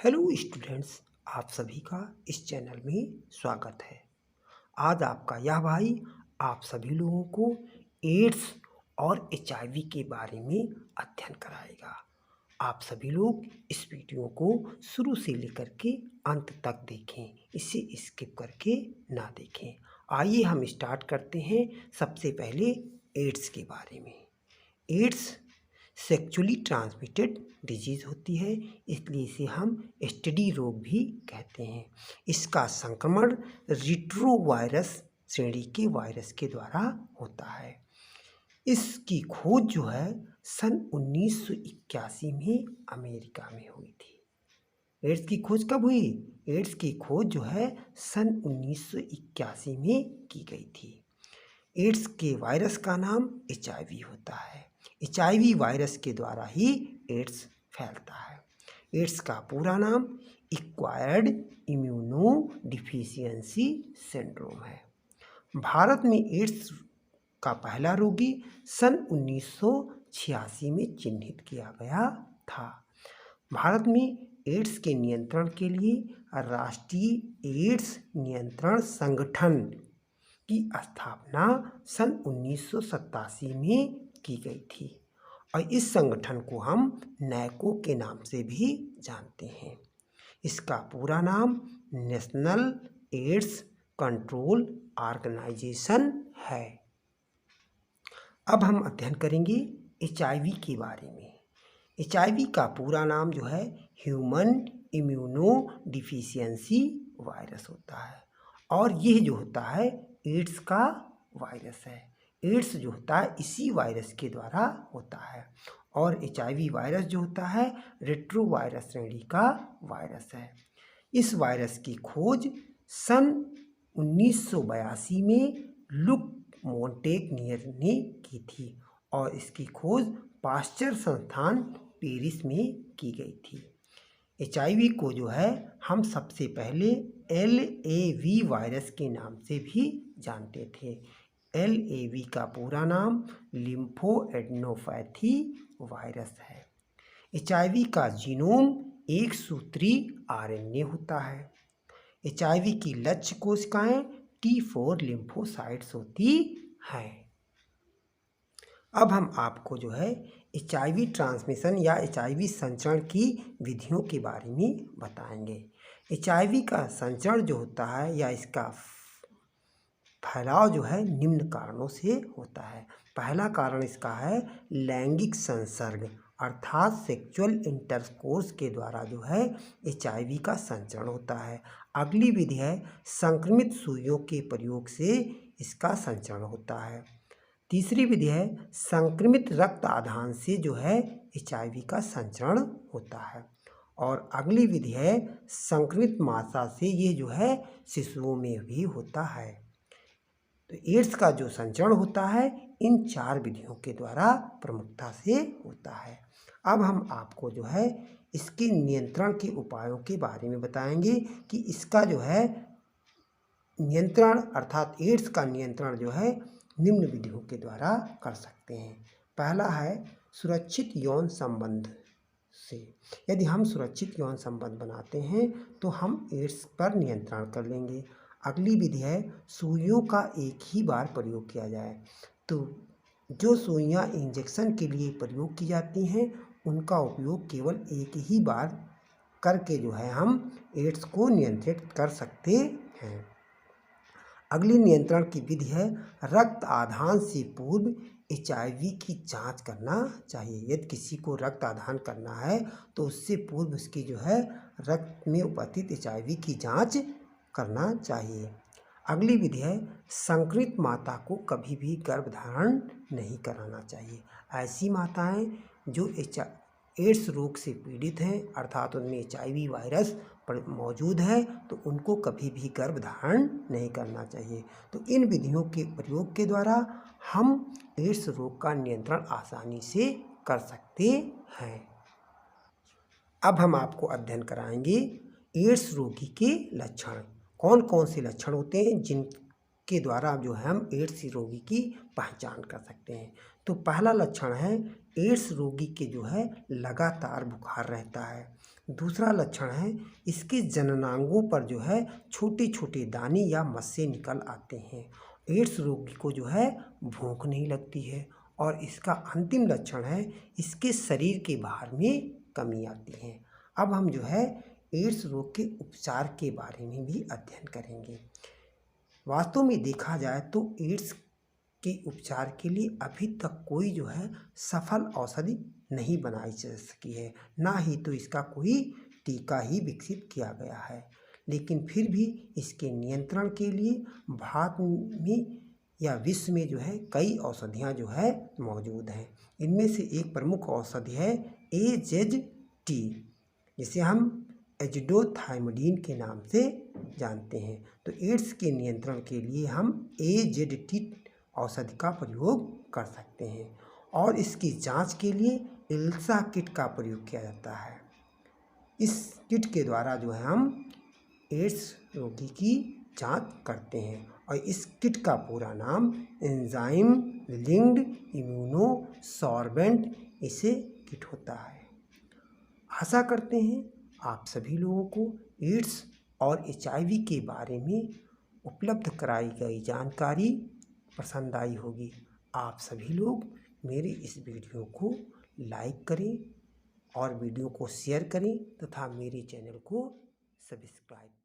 Hello students, आप सभी का इस चैनल में स्वागत है। आज आपका यह भाई आप सभी लोगों को एड्स और एचआईवी के बारे में अध्ययन कराएगा। आप सभी लोग इस वीडियो को शुरू से लेकर के अंत तक देखें, इसे स्किप करके ना देखें। आइए हम स्टार्ट करते हैं। सबसे पहले एड्स के बारे में। एड्स सेक्चुअली ट्रांसमिटेड डिजीज़ होती है, इसलिए इसे हम एसटीडी रोग भी कहते हैं। इसका संक्रमण रिट्रोवायरस श्रेणी के वायरस के द्वारा होता है। इसकी खोज जो है सन 1981 में अमेरिका में हुई थी। एड्स की खोज कब हुई? एड्स की खोज जो है सन 1981 में की गई थी। एड्स के वायरस का नाम एचआईवी होता है। एचआईवी वायरस के द्वारा ही एड्स फैलता है। एड्स का पूरा नाम एक्वायर्ड इम्यूनो डिफिशियंसी सिंड्रोम है। भारत में एड्स का पहला रोगी सन 1986 में चिन्हित किया गया था। भारत में एड्स के नियंत्रण के लिए राष्ट्रीय एड्स नियंत्रण संगठन की स्थापना सन 1987 में की गई थी और इस संगठन को हम नैको के नाम से भी जानते हैं। इसका पूरा नाम नेशनल एड्स कंट्रोल ऑर्गेनाइजेशन है। अब हम अध्ययन करेंगे एचआईवी के बारे में। एचआईवी का पूरा नाम जो है ह्यूमन इम्यूनो डिफिशियंसी वायरस होता है और यह जो होता है एड्स का वायरस है। एड्स जो होता है इसी वायरस के द्वारा होता है और एचआईवी वायरस जो होता है रेट्रोवायरस श्रेणी का वायरस है। इस वायरस की खोज सन 1982 में लुक मोंटेग्नियर ने की थी और इसकी खोज पाश्चर संस्थान पेरिस में की गई थी। एचआईवी को जो है हम सबसे पहले LAV वायरस के नाम से भी जानते थे। LAV का पूरा नाम लिम्फोएडेनोपैथी वायरस है। एचआईवी का जीनोम एक सूत्री RNA होता है। एचआईवी की लक्ष्य कोशिकाएं T4 लिम्फोसाइट्स होती हैं। अब हम आपको जो है एचआईवी ट्रांसमिशन या एचआईवी संचरण की विधियों के बारे में बताएंगे। एचआईवी का संचरण जो होता है या इसका फैलाव जो है निम्न कारणों से होता है। पहला कारण इसका है लैंगिक संसर्ग अर्थात सेक्सुअल इंटरकोर्स के द्वारा जो है एचआईवी का संचरण होता है। अगली विधि है संक्रमित सुइयों के प्रयोग से इसका संचरण होता है। तीसरी विधि है संक्रमित रक्त आधान से जो है एचआईवी का संचरण होता है और अगली विधि है संक्रमित मासा से ये जो है शिशुओं में भी होता है। तो एड्स का जो संचरण होता है इन चार विधियों के द्वारा प्रमुखता से होता है। अब हम आपको जो है इसके नियंत्रण के उपायों के बारे में बताएंगे कि इसका जो है नियंत्रण अर्थात एड्स का नियंत्रण जो है निम्न विधियों के द्वारा कर सकते हैं। पहला है सुरक्षित यौन संबंध से। यदि हम सुरक्षित यौन संबंध बनाते हैं तो हम एड्स पर नियंत्रण कर लेंगे। अगली विधि है सुइयों का एक ही बार प्रयोग किया जाए। तो जो सुइयां इंजेक्शन के लिए प्रयोग की जाती हैं उनका उपयोग केवल एक ही बार करके जो है हम एड्स को नियंत्रित कर सकते हैं। अगली नियंत्रण की विधि है रक्त आधान से पूर्व एचआईवी की जांच करना चाहिए। यदि किसी को रक्त आधान करना है तो उससे पूर्व उसकी जो है रक्त में उपस्थित एचआईवी की जांच करना चाहिए। अगली विधि है संक्रमित माता को कभी भी गर्भधारण नहीं कराना चाहिए। ऐसी माताएं जो एड्स रोग से पीड़ित हैं अर्थात उनमें एचआईवी वायरस मौजूद है तो उनको कभी भी गर्भधारण नहीं करना चाहिए। तो इन विधियों के प्रयोग के द्वारा हम एड्स रोग का नियंत्रण आसानी से कर सकते हैं। अब हम आपको अध्ययन कराएंगे एड्स रोगी के लक्षण। कौन कौन से लक्षण होते हैं जिनके द्वारा जो है हम एड्स रोगी की पहचान कर सकते हैं। तो पहला लक्षण है एड्स रोगी के जो है लगातार बुखार रहता है। दूसरा लक्षण है इसके जननांगों पर जो है छोटे छोटे दाने या मस्से निकल आते हैं। एड्स रोगी को जो है भूख नहीं लगती है। और इसका अंतिम लक्षण है इसके शरीर के भार में कमी आती है। अब हम जो है एड्स रोग के उपचार के बारे में भी अध्ययन करेंगे। वास्तव में देखा जाए तो एड्स के उपचार के लिए अभी तक कोई जो है सफल औषधि नहीं बनाई जा सकी है, ना ही तो इसका कोई टीका ही विकसित किया गया है। लेकिन फिर भी इसके नियंत्रण के लिए भारत में या विश्व में जो है कई औषधियाँ जो है मौजूद हैं। इनमें से एक प्रमुख औषधि है AZT, जिसे हम एज़िडोथायमोडिन के नाम से जानते हैं। तो एड्स के नियंत्रण के लिए हम AZT औषधि का प्रयोग कर सकते हैं और इसकी जांच के लिए एल्सा किट का प्रयोग किया जाता है। इस किट के द्वारा जो है हम एड्स रोगी की जांच करते हैं और इस किट का पूरा नाम एंजाइम लिंक्ड इम्यूनोसॉर्बेंट इसे किट होता है। आशा करते हैं आप सभी लोगों को एड्स और HIV के बारे में उपलब्ध कराई गई जानकारी पसंद आई होगी। आप सभी लोग मेरे इस वीडियो को लाइक करें और वीडियो को शेयर करें तथा मेरे चैनल को सब्सक्राइब करें।